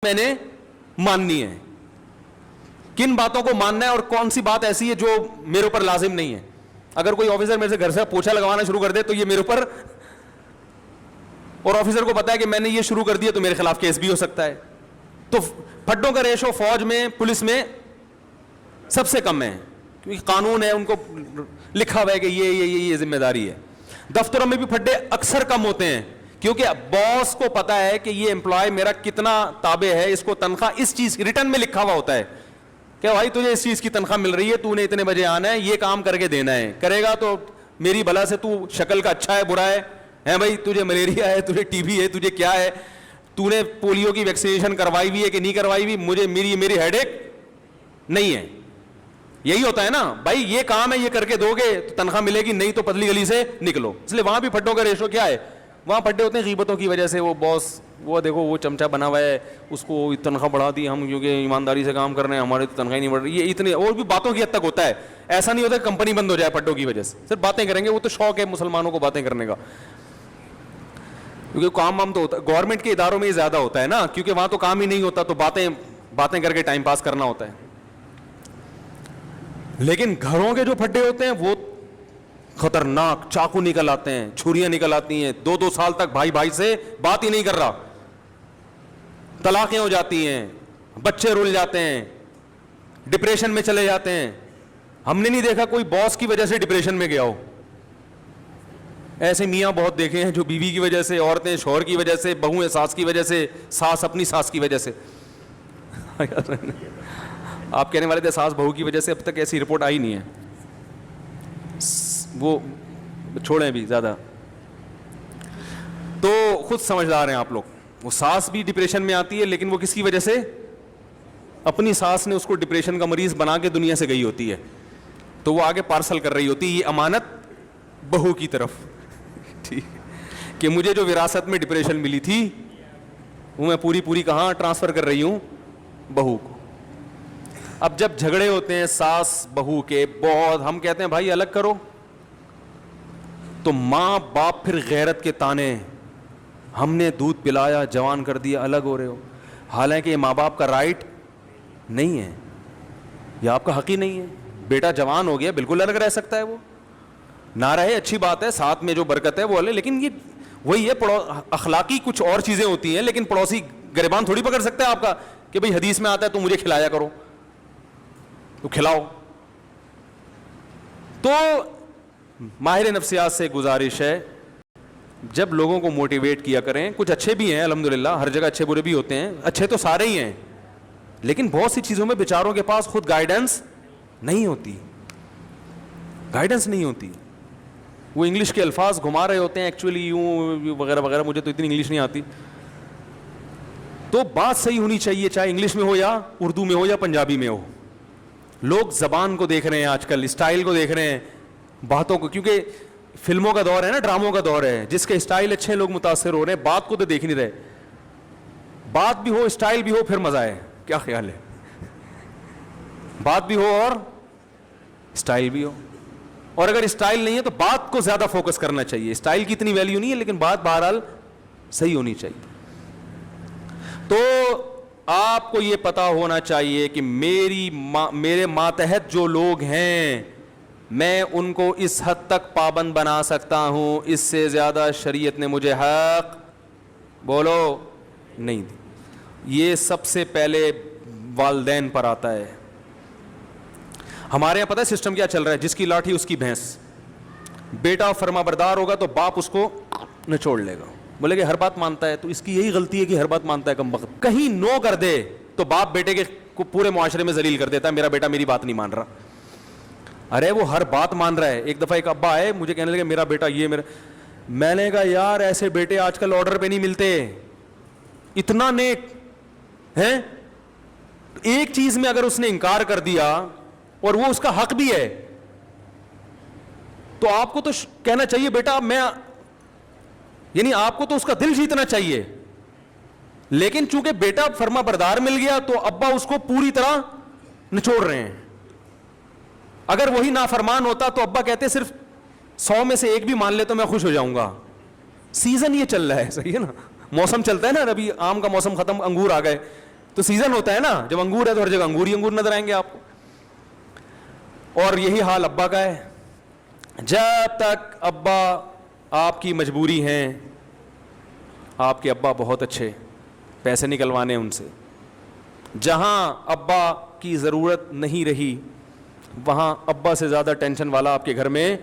میں نے ماننی ہے, کن باتوں کو ماننا ہے اور کون سی بات ایسی ہے جو میرے اوپر لازم نہیں ہے. اگر کوئی آفیسر میرے سے گھر سے پوچھا لگوانا شروع کر دے تو یہ میرے اوپر, اور آفیسر کو پتا ہے کہ میں نے یہ شروع کر دیا تو میرے خلاف کیس بھی ہو سکتا ہے. تو پھڈوں کا ریشو فوج میں پولیس میں سب سے کم ہے, کیونکہ قانون ہے, ان کو لکھا ہوا ہے کہ یہ ذمہ داری ہے. دفتروں میں بھی پھڈے اکثر کم ہوتے ہیں کیونکہ باس کو پتا ہے کہ یہ امپلائی میرا کتنا تابع ہے, اس کو تنخواہ اس چیز ریٹرن میں لکھا ہوا ہوتا ہے کہ بھائی تجھے اس چیز کی تنخواہ مل رہی ہے, تو نے اتنے بجے آنا ہے, یہ کام کر کے دینا ہے, کرے گا تو میری بلا سے, تو شکل کا اچھا ہے برا ہے بھائی, تجھے ملیریا ہے, تجھے ٹی بی ہے, تجھے کیا ہے, تو نے پولیو کی ویکسینیشن کروائی ہوئی ہے کہ نہیں کروائی ہوئی, مجھے میری ہیڈ ایک نہیں ہے. یہی ہوتا ہے نا بھائی, یہ کام ہے, یہ کر کے دو گے تو تنخواہ ملے گی, نہیں تو پتلی گلی سے نکلو. اس لیے وہاں بھی پھڈوں کا ریشو کیا ہے, وہاں پھڈے ہوتے ہیں غیبتوں کی وجہ سے. وہ باس, وہ دیکھو وہ چمچا بنا ہوا ہے, اس کو تنخواہ بڑھا دی ہم کیونکہ ایمانداری سے کام کر رہے ہیں, ہماری تو تنخواہ نہیں بڑھ رہی. یہ اتنے اور بھی باتوں کی حد تک ہوتا ہے, ایسا نہیں ہوتا کہ کمپنی بند ہو جائے پھڈوں کی وجہ سے, صرف باتیں کریں گے. وہ تو شوق ہے مسلمانوں کو باتیں کرنے کا, کیونکہ کام وام تو ہوتا ہے گورنمنٹ کے اداروں میں ہی زیادہ ہوتا ہے نا, کیونکہ وہاں تو کام ہی نہیں ہوتا, تو باتیں کر کے ٹائم پاس کرنا ہوتا ہے. لیکن گھروں کے جو پھڈے ہوتے ہیں وہ خطرناک, چاقو نکل آتے ہیں, چھریاں نکل آتی ہیں, 2 سال تک بھائی سے بات ہی نہیں کر رہا, طلاقیں ہو جاتی ہیں, بچے رل جاتے ہیں, ڈپریشن میں چلے جاتے ہیں. ہم نے نہیں دیکھا کوئی باس کی وجہ سے ڈپریشن میں گیا ہو. ایسے میاں بہت دیکھے ہیں جو بیوی کی وجہ سے, عورتیں شوہر کی وجہ سے, بہویں ساس کی وجہ سے, ساس اپنی ساس کی وجہ سے. آپ کہنے والے تھے ساس بہو کی وجہ سے, اب تک ایسی رپورٹ آئی نہیں ہے, وہ چھوڑیں بھی زیادہ. تو خود سمجھدار ہیں آپ لوگ. وہ ساس بھی ڈپریشن میں آتی ہے, لیکن وہ کس کی وجہ سے, اپنی ساس نے اس کو ڈپریشن کا مریض بنا کے دنیا سے گئی ہوتی ہے, تو وہ آگے پارسل کر رہی ہوتی ہے یہ امانت بہو کی طرف, ٹھیک, کہ مجھے جو وراثت میں ڈپریشن ملی تھی وہ میں پوری کہاں ٹرانسفر کر رہی ہوں, بہو کو. اب جب جھگڑے ہوتے ہیں ساس بہو کے بہت, ہم کہتے ہیں بھائی الگ کرو, تو ماں باپ پھر غیرت کے تانے, ہم نے دودھ پلایا جوان کر دیا, الگ ہو رہے ہو. حالانکہ یہ ماں باپ کا رائٹ نہیں ہے, یہ آپ کا حق ہی نہیں ہے. بیٹا جوان ہو گیا, بالکل الگ رہ سکتا ہے, وہ نہ رہے اچھی بات ہے, ساتھ میں جو برکت ہے وہ الگ, لیکن یہ وہی ہے اخلاقی کچھ اور چیزیں ہوتی ہیں. لیکن پڑوسی گریبان تھوڑی پکڑ سکتا ہے آپ کا کہ بھئی حدیث میں آتا ہے تو مجھے کھلایا کرو, تو کھلاؤ. تو ماہر نفسیات سے گزارش ہے, جب لوگوں کو موٹیویٹ کیا کریں. کچھ اچھے بھی ہیں الحمدللہ, ہر جگہ اچھے برے بھی ہوتے ہیں, اچھے تو سارے ہی ہیں, لیکن بہت سی چیزوں میں بیچاروں کے پاس خود گائیڈنس نہیں ہوتی, گائیڈنس نہیں ہوتی. وہ انگلش کے الفاظ گھما رہے ہوتے ہیں ایکچولی یوں وغیرہ وغیرہ, مجھے تو اتنی انگلش نہیں آتی. تو بات صحیح ہونی چاہیے, چاہے انگلش میں ہو یا اردو میں ہو یا پنجابی میں ہو. لوگ زبان کو دیکھ رہے ہیں آج کل, اسٹائل کو دیکھ رہے ہیں, باتوں کو, کیونکہ فلموں کا دور ہے نا, ڈراموں کا دور ہے, جس کے اسٹائل اچھے لوگ متاثر ہو رہے ہیں, بات کو تو دیکھ نہیں رہے. بات بھی ہو, اسٹائل بھی ہو, پھر مزہ ہے. کیا خیال ہے, بات بھی ہو اور اسٹائل بھی ہو. اور اگر اسٹائل نہیں ہے تو بات کو زیادہ فوکس کرنا چاہیے. اسٹائل کی اتنی ویلیو نہیں ہے, لیکن بات بہرحال صحیح ہونی چاہیے. تو آپ کو یہ پتا ہونا چاہیے کہ میرے ماتحت جو لوگ ہیں, میں ان کو اس حد تک پابند بنا سکتا ہوں, اس سے زیادہ شریعت نے مجھے حق بولو نہیں دی. یہ سب سے پہلے والدین پر آتا ہے. ہمارے یہاں پتہ ہے سسٹم کیا چل رہا ہے, جس کی لاٹھی اس کی بھینس. بیٹا فرما بردار ہوگا تو باپ اس کو نچوڑ لے گا, بولے کہ ہر بات مانتا ہے, تو اس کی یہی غلطی ہے کہ ہر بات مانتا ہے کم وقت. کہیں نو کر دے تو باپ بیٹے کے پورے معاشرے میں ذلیل کر دیتا ہے, میرا بیٹا میری بات نہیں مان رہا. ارے وہ ہر بات مان رہا ہے. ایک دفعہ ایک ابا آئے مجھے کہنے لگے میرا بیٹا یہ میرا, میں نے کہا یار ایسے بیٹے آج کل آرڈر پہ نہیں ملتے, اتنا نیک ہے. ایک چیز میں اگر اس نے انکار کر دیا اور وہ اس کا حق بھی ہے, تو آپ کو تو کہنا چاہیے بیٹا میں, یعنی آپ کو تو اس کا دل جیتنا چاہیے. لیکن چونکہ بیٹا فرما بردار مل گیا تو ابا اس کو پوری طرح نچوڑ رہے ہیں. اگر وہی نافرمان ہوتا تو ابا کہتے صرف 100 میں سے ایک بھی مان لے تو میں خوش ہو جاؤں گا. سیزن یہ چل رہا ہے, صحیح ہے نا, موسم چلتا ہے نا, ابھی آم کا موسم ختم, انگور آ گئے, تو سیزن ہوتا ہے نا, جب انگور ہے تو ہر جگہ انگور ہی انگور نظر آئیں گے آپ کو. اور یہی حال ابا کا ہے. جب تک ابا آپ کی مجبوری ہیں, آپ کے ابا بہت اچھے, پیسے نکلوانے ان سے, جہاں ابا کی ضرورت نہیں رہی وہاں ابا سے زیادہ ٹینشن والا آپ کے گھر میں.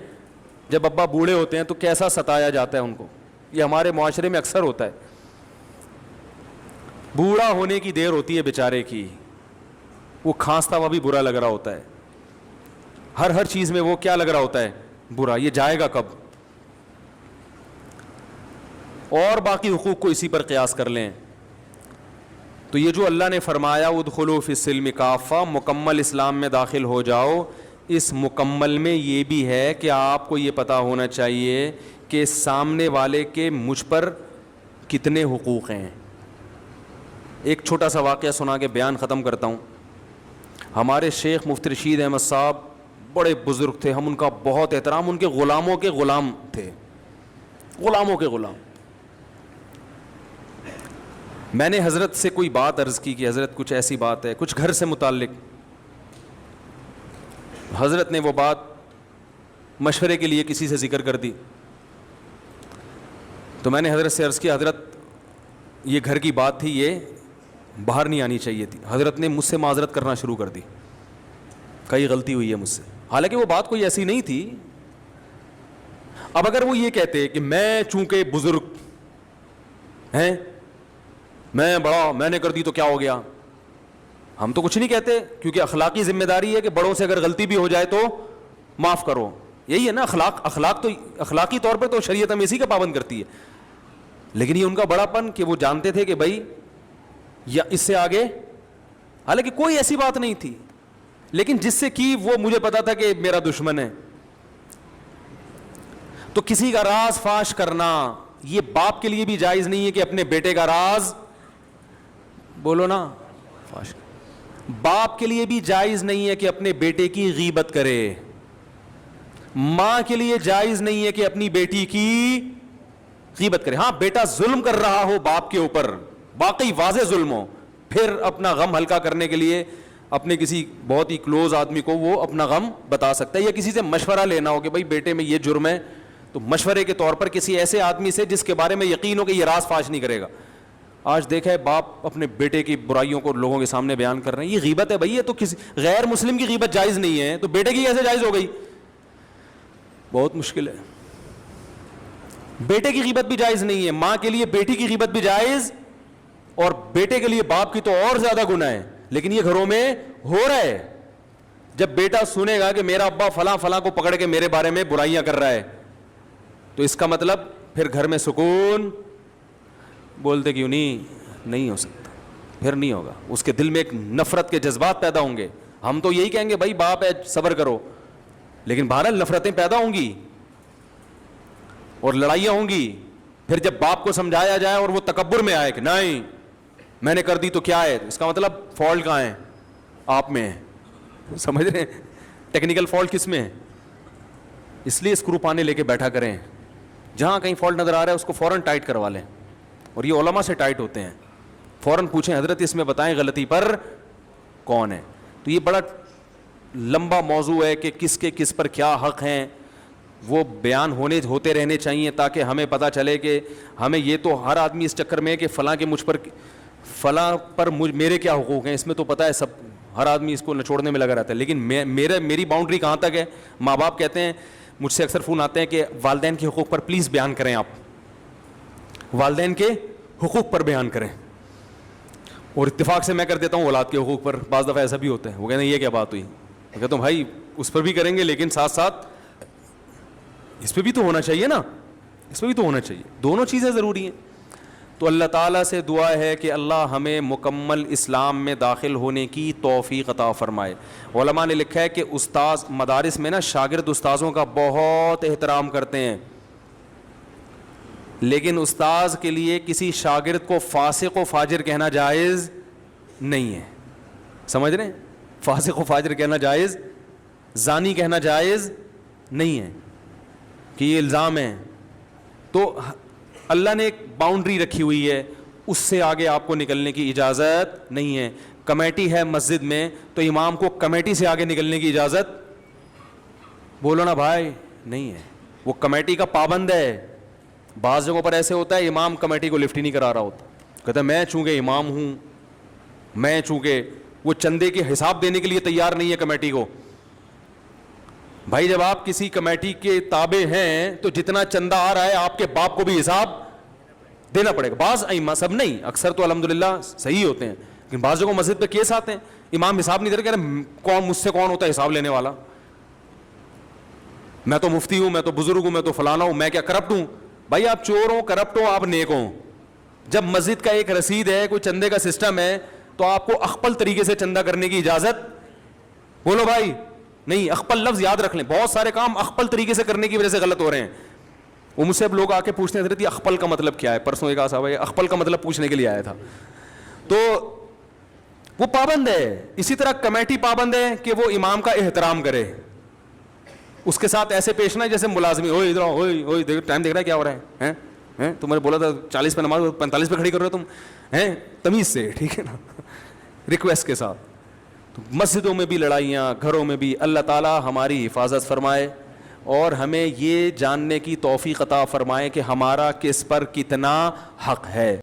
جب ابا بوڑھے ہوتے ہیں تو کیسا ستایا جاتا ہے ان کو, یہ ہمارے معاشرے میں اکثر ہوتا ہے. بوڑھا ہونے کی دیر ہوتی ہے بیچارے کی, وہ کھانستا ہوا بھی برا لگ رہا ہوتا ہے, ہر چیز میں وہ کیا لگ رہا ہوتا ہے, برا, یہ جائے گا کب. اور باقی حقوق کو اسی پر قیاس کر لیں تو یہ جو اللہ نے فرمایا ادخلوا فی السلم کافہ, مکمل اسلام میں داخل ہو جاؤ, اس مکمل میں یہ بھی ہے کہ آپ کو یہ پتہ ہونا چاہیے کہ سامنے والے کے مجھ پر کتنے حقوق ہیں. ایک چھوٹا سا واقعہ سنا کے بیان ختم کرتا ہوں. ہمارے شیخ مفتی رشید احمد صاحب بڑے بزرگ تھے, ہم ان کا بہت احترام, ان کے غلاموں کے غلام تھے, غلاموں کے غلام. میں نے حضرت سے کوئی بات عرض کی کہ حضرت کچھ ایسی بات ہے, کچھ گھر سے متعلق. حضرت نے وہ بات مشورے کے لیے کسی سے ذکر کر دی. تو میں نے حضرت سے عرض کیا, حضرت یہ گھر کی بات تھی, یہ باہر نہیں آنی چاہیے تھی. حضرت نے مجھ سے معذرت کرنا شروع کر دی, کئی غلطی ہوئی ہے مجھ سے, حالانکہ وہ بات کوئی ایسی نہیں تھی. اب اگر وہ یہ کہتے کہ میں چونکہ بزرگ ہیں, میں بڑا, میں نے کر دی تو کیا ہو گیا, ہم تو کچھ نہیں کہتے, کیونکہ اخلاقی ذمہ داری ہے کہ بڑوں سے اگر غلطی بھی ہو جائے تو معاف کرو. یہی ہے نا اخلاق تو اخلاقی طور پہ تو شریعت ہمیں اسی کا پابند کرتی ہے. لیکن یہ ان کا بڑا پن کہ وہ جانتے تھے کہ بھائی یا اس سے آگے, حالانکہ کوئی ایسی بات نہیں تھی, لیکن جس سے کی وہ مجھے پتا تھا کہ میرا دشمن ہے. تو کسی کا راز فاش کرنا یہ باپ کے لیے بھی جائز نہیں ہے کہ اپنے بیٹے کا راز, بولو نا, فاش. باپ کے لیے بھی جائز نہیں ہے کہ اپنے بیٹے کی غیبت کرے, ماں کے لیے جائز نہیں ہے کہ اپنی بیٹی کی غیبت کرے. ہاں بیٹا ظلم کر رہا ہو باپ کے اوپر, واقعی واضح ظلم ہو, پھر اپنا غم ہلکا کرنے کے لیے اپنے کسی بہت ہی کلوز آدمی کو وہ اپنا غم بتا سکتا ہے, یا کسی سے مشورہ لینا ہو کہ بھائی بیٹے میں یہ جرم ہے, تو مشورے کے طور پر کسی ایسے آدمی سے جس کے بارے میں یقین ہو کہ یہ راز فاش نہیں کرے گا. آج دیکھا ہے باپ اپنے بیٹے کی برائیوں کو لوگوں کے سامنے بیان کر رہے ہیں, یہ غیبت ہے بھائی. یہ تو کسی غیر مسلم کی غیبت جائز نہیں ہے, تو بیٹے کی کیسے جائز ہو گئی؟ بہت مشکل ہے. بیٹے کی غیبت بھی جائز نہیں ہے, ماں کے لیے بیٹی کی غیبت بھی جائز, اور بیٹے کے لیے باپ کی تو اور زیادہ گناہ ہے. لیکن یہ گھروں میں ہو رہا ہے. جب بیٹا سنے گا کہ میرا ابا فلاں فلاں کو پکڑ کے میرے بارے میں برائیاں کر رہا ہے, تو اس کا مطلب پھر گھر میں سکون, بولتے کیوں نہیں ہو سکتا, پھر نہیں ہوگا. اس کے دل میں ایک نفرت کے جذبات پیدا ہوں گے. ہم تو یہی کہیں گے بھائی باپ ہے صبر کرو, لیکن بہرحال نفرتیں پیدا ہوں گی اور لڑائیاں ہوں گی. پھر جب باپ کو سمجھایا جائے اور وہ تکبر میں آئے کہ نہیں میں نے کر دی تو کیا ہے, اس کا مطلب فالٹ کہاں ہے؟ آپ میں ہے. سمجھ رہے ہیں ٹیکنیکل فالٹ کس میں ہے؟ اس لیے اسکرو پانے لے کے بیٹھا کریں, جہاں کہیں فالٹ نظر آ رہا ہے اس کو فوراً ٹائٹ کروا لیں. اور یہ علماء سے ٹائٹ ہوتے ہیں, فوراً پوچھیں حضرت اس میں بتائیں غلطی پر کون ہے. تو یہ بڑا لمبا موضوع ہے کہ کس پر کیا حق ہیں, وہ بیان ہوتے رہنے چاہیے تاکہ ہمیں پتہ چلے کہ ہمیں یہ تو ہر آدمی اس چکر میں ہے کہ فلاں کے مجھ پر فلاں پر میرے کیا حقوق ہیں, اس میں تو پتہ ہے سب, ہر آدمی اس کو نچوڑنے میں لگا رہتا ہے. لیکن میری باؤنڈری کہاں تک ہے؟ ماں باپ کہتے ہیں, مجھ سے اکثر فون آتے ہیں کہ والدین کے حقوق پر پلیز بیان کریں, آپ والدین کے حقوق پر بیان کریں. اور اتفاق سے میں کر دیتا ہوں اولاد کے حقوق پر. بعض دفعہ ایسا بھی ہوتا ہے, وہ کہتے ہیں یہ کیا بات ہوئی, میں کہتا ہوں بھائی اس پر بھی کریں گے لیکن ساتھ ساتھ اس پہ بھی تو ہونا چاہیے نا, اس پہ بھی تو ہونا چاہیے, دونوں چیزیں ضروری ہیں. تو اللہ تعالیٰ سے دعا ہے کہ اللہ ہمیں مکمل اسلام میں داخل ہونے کی توفیق عطا فرمائے. علماء نے لکھا ہے کہ استاذ مدارس میں نا شاگرد استاذوں کا بہت احترام کرتے ہیں, لیکن استاذ کے لیے کسی شاگرد کو فاسق و فاجر کہنا جائز نہیں ہے. سمجھ رہے ہیں, فاسق و فاجر کہنا جائز, زانی کہنا جائز نہیں ہے کہ یہ الزام ہے. تو اللہ نے ایک باؤنڈری رکھی ہوئی ہے, اس سے آگے آپ کو نکلنے کی اجازت نہیں ہے. کمیٹی ہے مسجد میں تو امام کو کمیٹی سے آگے نکلنے کی اجازت, بولو نا بھائی, نہیں ہے. وہ کمیٹی کا پابند ہے. بعض جگہوں پر ایسے ہوتا ہے امام کمیٹی کو لفٹ ہی نہیں کرا رہا ہوتا, کہتا ہے میں چونکہ امام ہوں, میں چونکہ, وہ چندے کے حساب دینے کے لیے تیار نہیں ہے کمیٹی کو. بھائی جب آپ کسی کمیٹی کے تابع ہیں تو جتنا چندہ آ رہا ہے آپ کے باپ کو بھی حساب دینا پڑے گا. بعض ائمہ, سب نہیں, اکثر تو الحمدللہ صحیح ہوتے ہیں, لیکن بعض جگہوں مسجد پہ کیس آتے ہیں امام حساب نہیں دے رہے, کہ کون مجھ سے کون ہوتا ہے حساب لینے والا, میں تو مفتی ہوں, میں تو بزرگ ہوں, میں تو فلانا ہوں, میں کیا کرپٹ ہوں. بھائی آپ چور ہوں, کرپٹ ہوں, آپ نیک ہوں. جب مسجد کا ایک رسید ہے, کوئی چندے کا سسٹم ہے, تو آپ کو اخپل طریقے سے چندہ کرنے کی اجازت, بولو بھائی, نہیں. اخپل لفظ یاد رکھ لیں, بہت سارے کام اخپل طریقے سے کرنے کی وجہ سے غلط ہو رہے ہیں. وہ مجھ سے اب لوگ آ کے پوچھتے ہیں حضرت یہ اخپل کا مطلب کیا ہے, پرسوں ایک صاحب اخپل کا مطلب پوچھنے کے لیے آیا تھا, تو وہ پابند ہے. اسی طرح کمیٹی پابند ہے کہ وہ امام کا احترام کرے, اس کے ساتھ ایسے پیش نہ جیسے ملازمی, اوئے ادھر اوئے ٹائم دیکھ رہا ہے کیا ہو رہا ہے, ہیں تم نے بولا تھا 40 پہ نماز 45 پہ کھڑی کر رہے ہو تم, ہیں تمیز سے, ٹھیک ہے نا, ریکویسٹ کے ساتھ. مسجدوں میں بھی لڑائیاں, گھروں میں بھی, اللہ تعالی ہماری حفاظت فرمائے اور ہمیں یہ جاننے کی توفیق عطا فرمائے کہ ہمارا کس پر کتنا حق ہے.